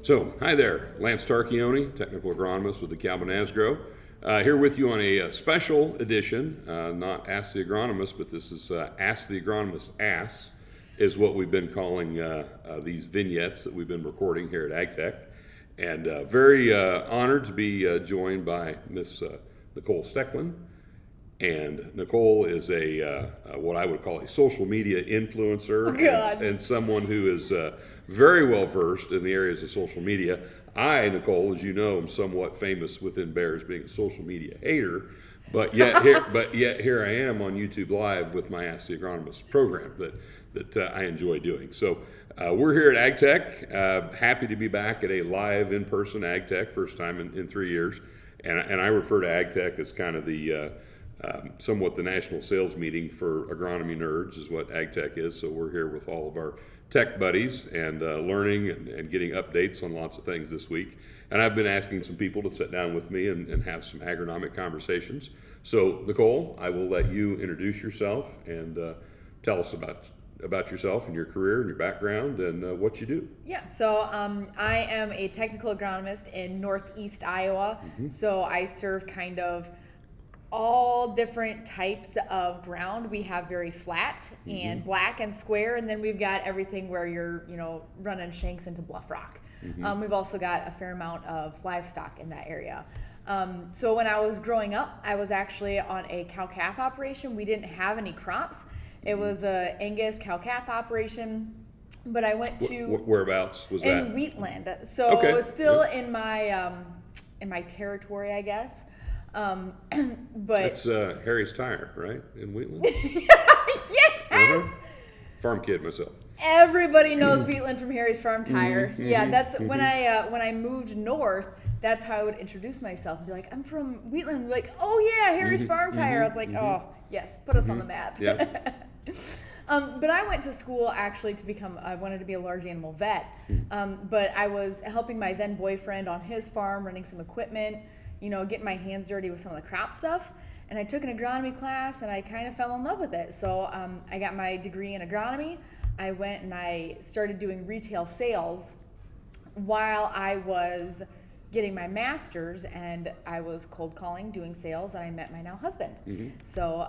So, hi there, Lance Tarchioni, technical agronomist with the Calvin Asgrow, here with you on a special edition, not Ask the Agronomist, but this is Ask the Agronomist Ass, is what we've been calling these vignettes that we've been recording here at AgTech. And very honored to be joined by Miss Nicole Stecklein. And Nicole is a what I would call a social media influencer and someone who is very well versed in the areas of social media. I, Nicole, as you know, am somewhat famous within Bears being a social media hater, but yet here I am on YouTube Live with my Ask the Agronomist program that I enjoy doing. So we're here at AgTech, happy to be back at a live in-person AgTech, first time in 3 years, and I refer to AgTech as kind of the somewhat the national sales meeting for agronomy nerds is what AgTech is. So we're here with all of our tech buddies and learning and getting updates on lots of things this week. And I've been asking some people to sit down with me and have some agronomic conversations. So Nicole, I will let you introduce yourself and tell us about yourself and your career and your background and what you do. Yeah, so I am a technical agronomist in Northeast Iowa. Mm-hmm. So I serve kind of all different types of ground. We have very flat and black and square, and then we've got everything where you're, running shanks into bluff rock. Mm-hmm. We've also got a fair amount of livestock in that area. So when I was growing up, I was actually on a cow-calf operation. We didn't have any crops. It was a Angus cow-calf operation, but I went to... Whereabouts was that? In Wheatland. So okay. It was still in my territory, I guess. But that's Harry's Tire, right, in Wheatland? Yes. Uh-huh. Farm kid myself. Everybody knows Wheatland from Harry's Farm Tire. Mm-hmm. Yeah, that's when I moved north. That's how I would introduce myself and be like, I'm from Wheatland. Like, oh yeah, Harry's Farm Tire. I was like, oh yes, put us on the map. Yep. But I went to school actually I wanted to be a large animal vet. But I was helping my then boyfriend on his farm, running some equipment. Getting my hands dirty with some of the crop stuff. And I took an agronomy class and I kind of fell in love with it. So I got my degree in agronomy. I went and I started doing retail sales while I was getting my master's, and I was cold calling, doing sales, and I met my now husband. Mm-hmm. So,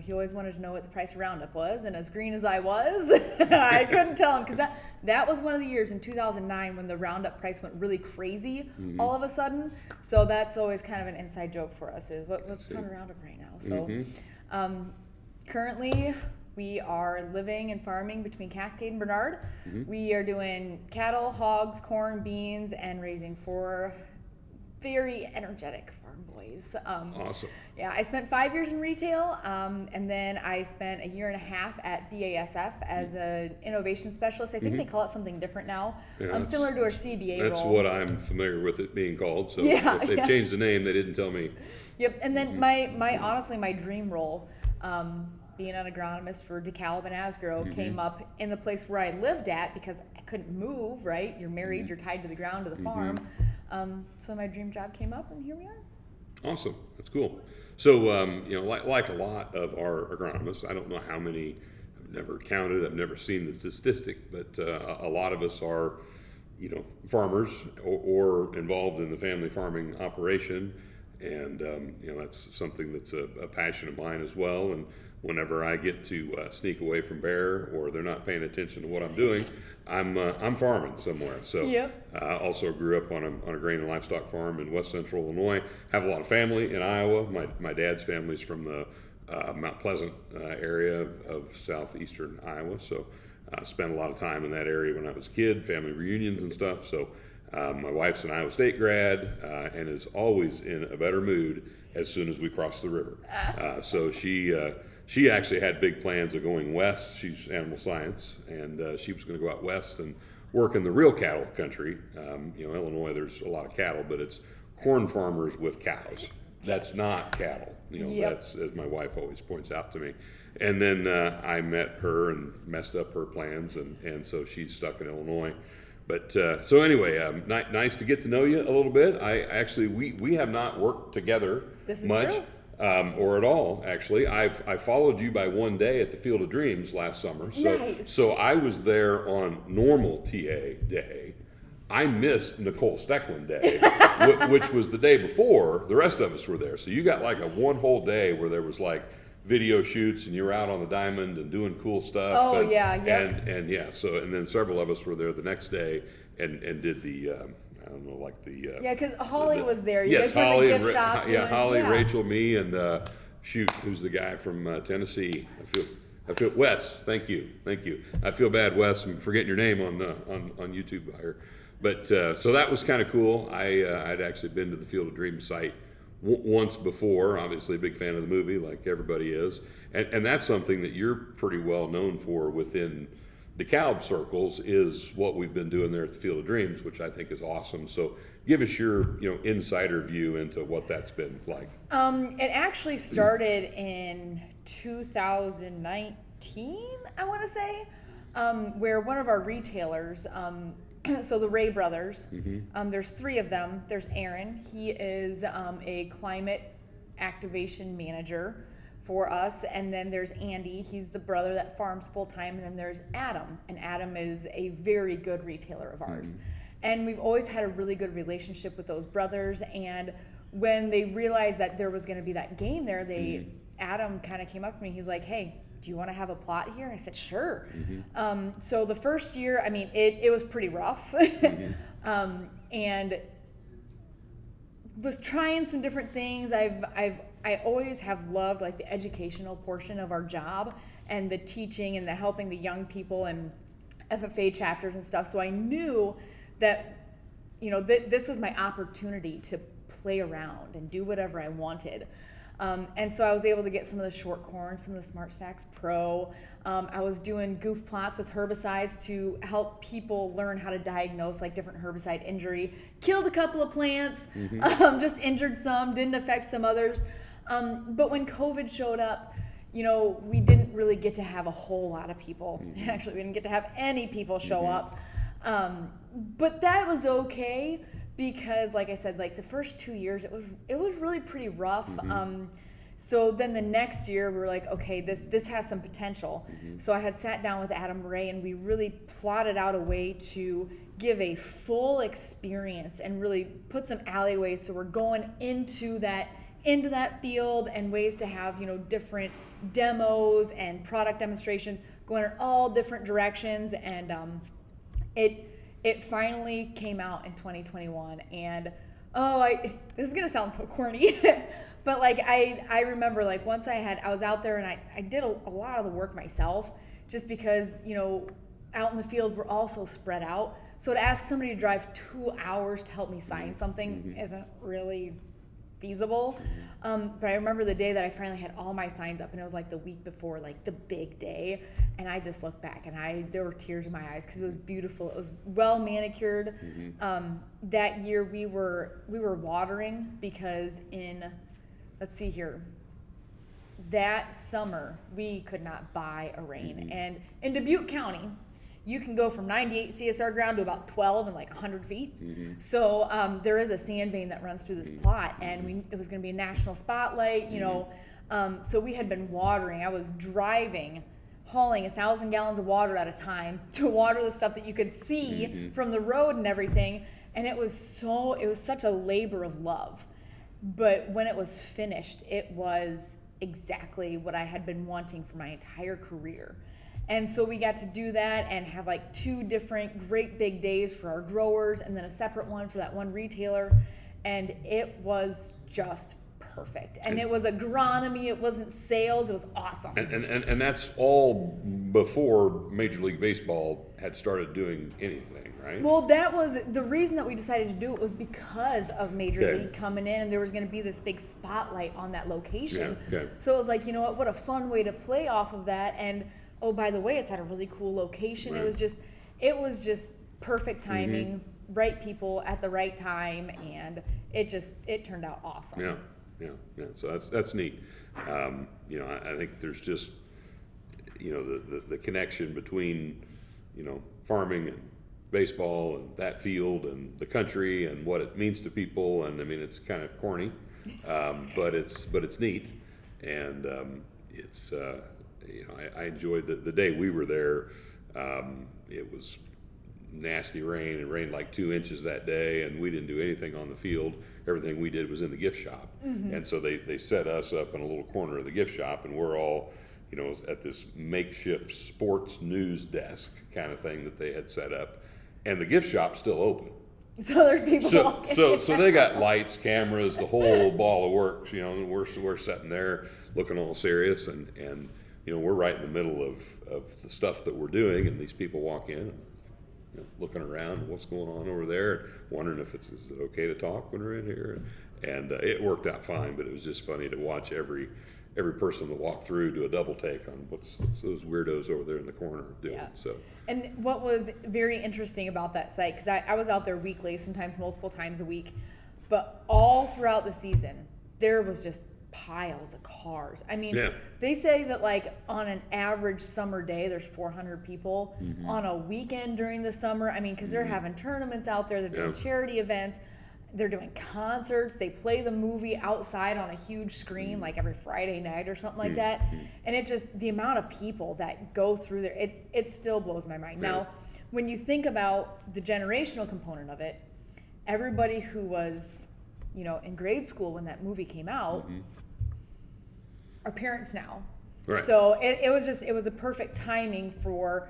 he always wanted to know what the price of Roundup was, and as green as I was, I couldn't tell him, because that was one of the years in 2009 when the Roundup price went really crazy all of a sudden. So that's always kind of an inside joke for us, is what's the pound of Roundup right now. So currently we are living and farming between Cascade and Bernard. Mm-hmm. We are doing cattle, hogs, corn, beans, and raising 4 very energetic farm boys. Awesome. Yeah, I spent 5 years in retail, and then I spent a year and a half at BASF as an innovation specialist. I think they call it something different now, similar to our CBA role. That's what I'm familiar with it being called. So if they've changed the name, they didn't tell me. Yep, and then my dream role, being an agronomist for DeKalb and Asgrow, came up in the place where I lived at because I couldn't move, right? You're married, you're tied to the ground, to the farm. So my dream job came up, and here we are. Awesome. That's cool. So, like a lot of our agronomists, I don't know how many, I've never counted, I've never seen the statistic, but a lot of us are, farmers or involved in the family farming operation. And, that's something that's a passion of mine as well. And whenever I get to sneak away from Bear or they're not paying attention to what I'm doing, I'm farming somewhere. So I also grew up on a grain and livestock farm in west central Illinois. Have a lot of family in Iowa. My dad's family's from the Mount Pleasant area of southeastern Iowa. So I spent a lot of time in that area when I was a kid, family reunions and stuff. So my wife's an Iowa State grad and is always in a better mood as soon as we cross the river. So she actually had big plans of going west. She's animal science, and she was going to go out west and work in the real cattle country. Illinois, there's a lot of cattle, but it's corn farmers with cows. That's not cattle. That's, as my wife always points out to me. And then I met her and messed up her plans, and so she's stuck in Illinois. But so anyway, nice to get to know you a little bit. We have not worked together much. or at all, actually. I followed you by one day at the Field of Dreams last summer. So, Nice. so I was there on normal TA day. I missed Nicole Stecklein day, which was the day before the rest of us were there. So you got like a one whole day where there was like video shoots and you were out on the diamond and doing cool stuff. Oh, and, yeah, yep. and yeah. So and then several of us were there the next day and did the I don't know, like the Yeah, because Holly was there. You yes, guys were in Holly the and gift shop. Holly, yeah. Rachel, me, and shoot, who's the guy from Tennessee? I feel Wes. Thank you. I feel bad, Wes. I'm forgetting your name on YouTube here. But so that was kind of cool. I'd actually been to the Field of Dreams site once before. Obviously, a big fan of the movie, like everybody is, and that's something that you're pretty well known for within DeKalb circles, is what we've been doing there at the Field of Dreams, which I think is awesome. So give us your insider view into what that's been like. It actually started in 2019, I want to say, where one of our retailers, so the Ray brothers, there's three of them. There's Aaron. He is a climate activation manager for us, and then there's Andy. He's the brother that farms full time, and then there's Adam, and Adam is a very good retailer of ours. And we've always had a really good relationship with those brothers, and when they realized that there was going to be that game there, Adam kind of came up to me. He's like, "Hey, do you want to have a plot here?" I said, "Sure." So the first year, I mean, it was pretty rough, and was trying some different things. I always have loved like the educational portion of our job and the teaching and the helping the young people and FFA chapters and stuff. So I knew that, this was my opportunity to play around and do whatever I wanted. And so I was able to get some of the short corn, some of the Smart Stacks Pro. I was doing goof plots with herbicides to help people learn how to diagnose like different herbicide injury. Killed a couple of plants, just injured some, didn't affect some others. But when COVID showed up, we didn't really get to have a whole lot of people. Actually, we didn't get to have any people show up. But that was okay, because like I said, like the first 2 years, it was really pretty rough. So then the next year we were like, okay, this has some potential. So I had sat down with Adam Ray, and we really plotted out a way to give a full experience and really put some alleyways. So we're going into that field, and ways to have different demos and product demonstrations going in all different directions. And it finally came out in 2021, and this is gonna sound so corny, but like I remember like once I was out there, and I did a lot of the work myself, just because out in the field we're all so spread out. So to ask somebody to drive 2 hours to help me sign something isn't really feasible. But I remember the day that I finally had all my signs up, and it was like the week before, like the big day, and I just looked back, and there were tears in my eyes, because it was beautiful. It was well manicured. That year we were watering, because let's see here, that summer we could not buy a rain. And in Dubuque County, you can go from 98 CSR ground to about 12 in like 100 feet. So there is a sand vein that runs through this plot, and it was going to be a national spotlight, so we had been watering. I was driving, hauling 1,000 gallons of water at a time to water the stuff that you could see from the road and everything. And it was such a labor of love. But when it was finished, it was exactly what I had been wanting for my entire career. And so we got to do that and have like 2 different great big days for our growers, and then a separate one for that one retailer. And it was just perfect. And it was agronomy, it wasn't sales, it was awesome. And that's all before Major League Baseball had started doing anything, right? Well, that was the reason that we decided to do it, was because of Major League coming in, and there was going to be this big spotlight on that location. So it was like, what a fun way to play off of that. And oh, by the way, it's at a really cool location. Right. It was just perfect timing, right people at the right time, and it turned out awesome. Yeah. So that's neat. I think there's just the connection between farming and baseball and that field and the country and what it means to people. And I mean, it's kind of corny, but it's neat, and it's I enjoyed the day we were there. It was nasty rain. It rained like 2 inches that day, and we didn't do anything on the field. Everything we did was in the gift shop. And so they set us up in a little corner of the gift shop, and we're all, at this makeshift sports news desk kind of thing that they had set up, and the gift shop's still open. So there's people walking. So they got lights, cameras, the whole ball of works, and we're sitting there looking all serious, and we're right in the middle of the stuff that we're doing, and these people walk in and, looking around, what's going on over there, wondering if is it okay to talk when we're in here, and it worked out fine. But it was just funny to watch every person that walked through do a double take on what's those weirdos over there in the corner doing. Yeah. So, and what was very interesting about that site, because I was out there weekly, sometimes multiple times a week, but all throughout the season there was just piles of cars. I mean, They say that like on an average summer day there's 400 people. On a weekend during the summer, I mean, because they're having tournaments out there, they're doing charity events, they're doing concerts, they play the movie outside on a huge screen like every Friday night or something like that. And it just, the amount of people that go through there, it still blows my mind. Now, when you think about the generational component of it, everybody who was in grade school when that movie came out are parents now. Right. So it was a perfect timing for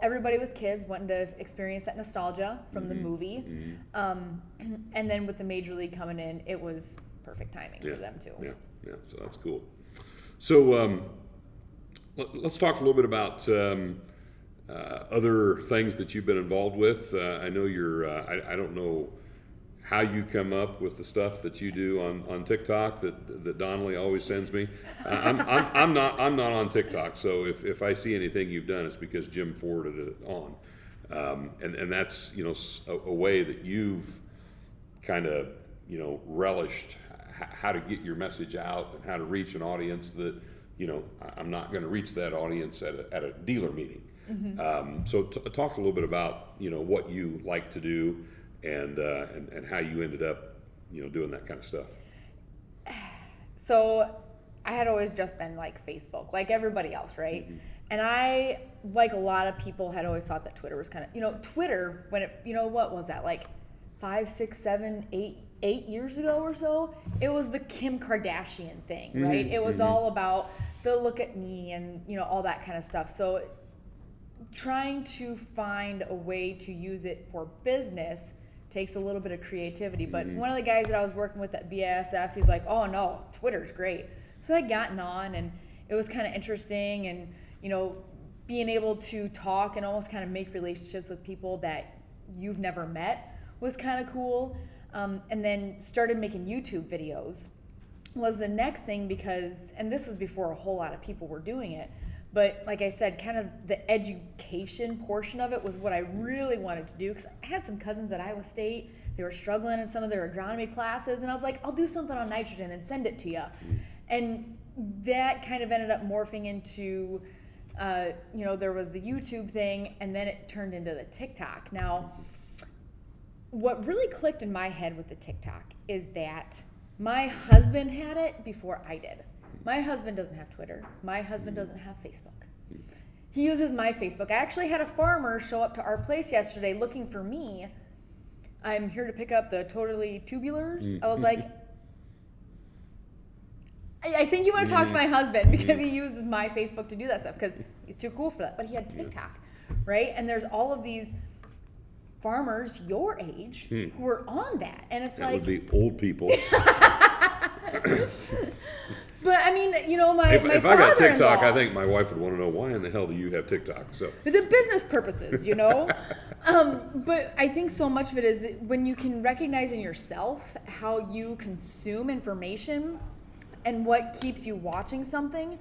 everybody with kids wanting to experience that nostalgia from the movie, and then with the Major League coming in, it was perfect timing for them too. Yeah. So that's cool. So let's talk a little bit about other things that you've been involved with. I know you're. I don't know how you come up with the stuff that you do on TikTok that Donnelly always sends me. I'm not on TikTok, so if I see anything you've done, it's because Jim forwarded it on, and that's a way that you've kind of relished how to get your message out and how to reach an audience that I'm not going to reach that audience at a dealer meeting. So talk a little bit about what you like to do. And how you ended up, doing that kind of stuff. So I had always just been like Facebook, like everybody else, right? And I, like a lot of people, had always thought that Twitter was kind of, Twitter, when it, what was that, like 5, 6, 7, 8 years ago or so? It was the Kim Kardashian thing, right? It was all about the look at me and, all that kind of stuff. So trying to find a way to use it for business takes a little bit of creativity. But one of the guys that I was working with at BASF, he's like, oh no, Twitter's great. So I gotten on, and it was kind of interesting, and being able to talk and almost kind of make relationships with people that you've never met was kind of cool. And then started making YouTube videos was the next thing, because, and this was before a whole lot of people were doing it, but like I said, kind of the education portion of it was what I really wanted to do, because I had some cousins at Iowa State. They were struggling in some of their agronomy classes, and I was like, I'll do something on nitrogen and send it to you. And that kind of ended up morphing into, there was the YouTube thing, and then it turned into the TikTok. Now, what really clicked in my head with the TikTok is that my husband had it before I did. My husband doesn't have Twitter. My husband doesn't have Facebook. He uses my Facebook. I actually had a farmer show up to our place yesterday looking for me. I'm here to pick up the totally tubulars. I was like, I think you want to talk to my husband, because he uses my Facebook to do that stuff, because he's too cool for that. But he had TikTok, right? And there's all of these farmers your age who are on that. And it's that would be old people. But I mean, my if I got TikTok, I think my wife would want to know, why in the hell do you have TikTok? So the business purposes, But I think so much of it is when you can recognize in yourself how you consume information and what keeps you watching something.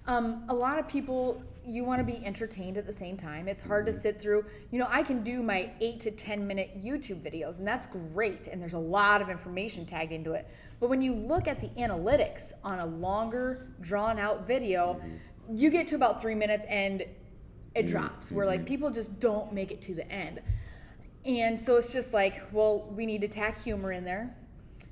A lot of people, you want to be entertained at the same time. It's hard to sit through. I can do my 8 to 10 minute YouTube videos, and that's great, and there's a lot of information tagged into it. But when you look at the analytics on a longer, drawn out video, you get to about 3 minutes and it drops, where like people just don't make it to the end. And so it's just like, well, we need to tack humor in there.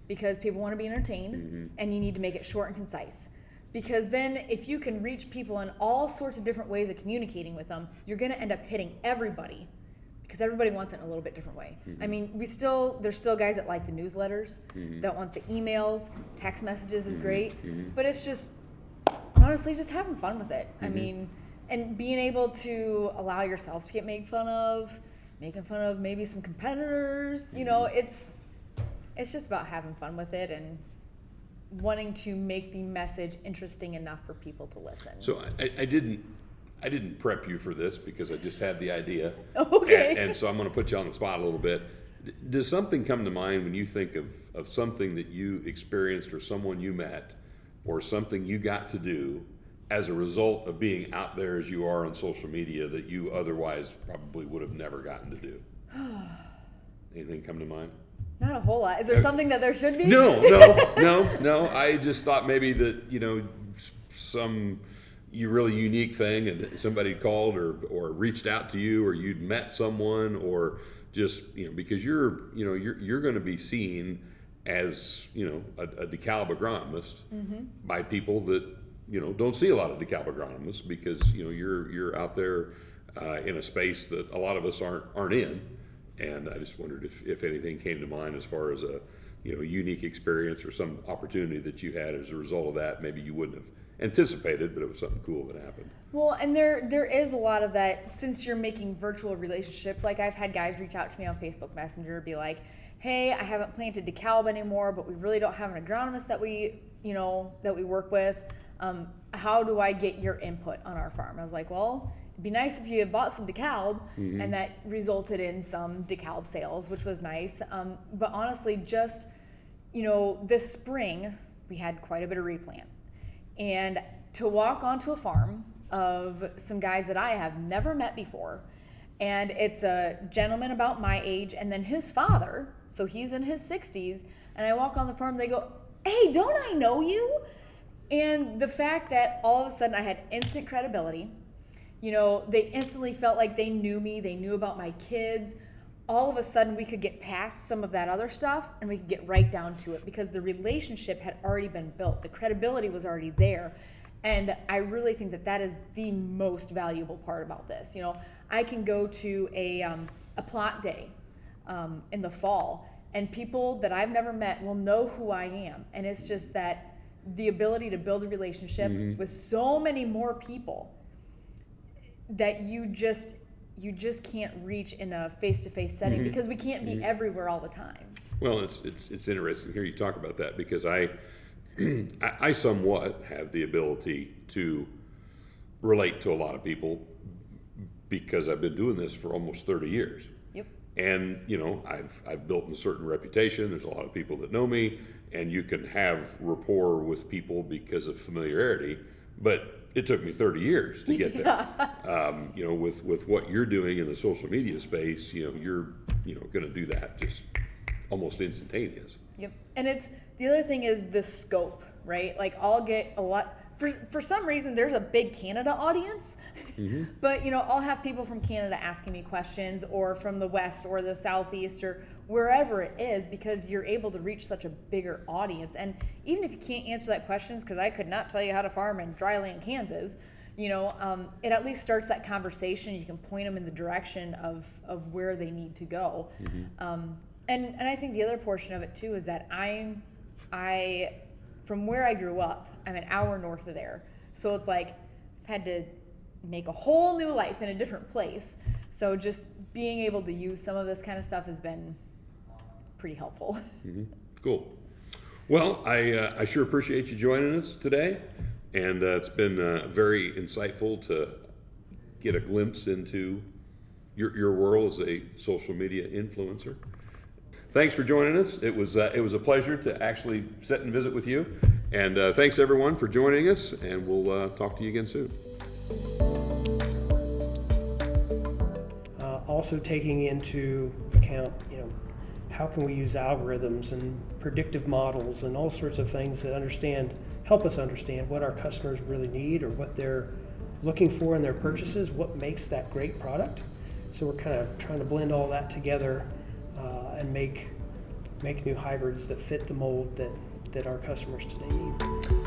because people want to be entertained, and you need to make it short and concise. Because then if you can reach people in all sorts of different ways of communicating with them, you're going to end up hitting everybody, because everybody wants it in a little bit different way. I mean, there's still guys that like the newsletters, that want the emails, text messages is great, but it's just, honestly, just having fun with it. I mean, and being able to allow yourself to get made fun of, making fun of maybe some competitors, you know, it's just about having fun with it and wanting to make the message interesting enough for people to listen. So I didn't prep you for this because I just had the idea. Okay. And so I'm going to put you on the spot a little bit. Does something come to mind when you think of something that you experienced or someone you met or something you got to do as a result of being out there as you are on social media that you otherwise probably would have never gotten to do? Anything come to mind? Not a whole lot. Is there something that there should be? No. I just thought maybe that, you know, some really unique thing and somebody called or reached out to you, or you'd met someone, or just, you know, because you're going to be seen as, you know, a DeKalb agronomist by people that, you know, don't see a lot of DeKalb agronomists, because, you know, you're out there in a space that a lot of us aren't in. And I just wondered if anything came to mind as far as a, you know, unique experience or some opportunity that you had as a result of that. Maybe you wouldn't have anticipated, but it was something cool that happened. Well, and there is a lot of that, since you're making virtual relationships. Like, I've had guys reach out to me on Facebook Messenger, be like, hey, I haven't planted DeKalb anymore, but we really don't have an agronomist that we work with. How do I get your input on our farm? I was like, well, it'd be nice if you had bought some DeKalb, and that resulted in some DeKalb sales, which was nice. But honestly, just, you know, this spring, we had quite a bit of replant. And to walk onto a farm of some guys that I have never met before, and it's a gentleman about my age, and then his father, so he's in his 60s, and I walk on the farm, they go, hey, don't I know you? And the fact that all of a sudden I had instant credibility, you know, they instantly felt like they knew me, they knew about my kids. All of a sudden we could get past some of that other stuff and we could get right down to it, because the relationship had already been built. The credibility was already there. And I really think that is the most valuable part about this. You know, I can go to a plot day in the fall, and people that I've never met will know who I am. And it's just that the ability to build a relationship with so many more people that you just can't reach in a face-to-face setting, because we can't be everywhere all the time. Well, it's interesting to hear you talk about that, because I somewhat have the ability to relate to a lot of people because I've been doing this for almost 30 years. Yep. And, you know, I've built a certain reputation. There's a lot of people that know me, and you can have rapport with people because of familiarity, but it took me 30 years to get there. You know, with what you're doing in the social media space, you know, you're, you know, going to do that just almost instantaneous. Yep. And it's, the other thing is the scope, right? Like, I'll get a lot, for some reason there's a big Canada audience, but, you know, I'll have people from Canada asking me questions, or from the West or the Southeast or wherever it is, because you're able to reach such a bigger audience. And even if you can't answer that questions, because I could not tell you how to farm in dryland Kansas, you know, it at least starts that conversation. You can point them in the direction of where they need to go. And I think the other portion of it too is that I from where I grew up, I'm an hour north of there. So it's like I've had to make a whole new life in a different place. So just being able to use some of this kind of stuff has been pretty helpful. Cool. Well, I sure appreciate you joining us today, and it's been very insightful to get a glimpse into your world as a social media influencer. Thanks for joining us. It was a pleasure to actually sit and visit with you, and thanks everyone for joining us, and we'll talk to you again soon. Also taking into account, you know, how can we use algorithms and predictive models and all sorts of things that help us understand what our customers really need, or what they're looking for in their purchases, what makes that great product. So we're kind of trying to blend all that together and make make new hybrids that fit the mold that our customers today need.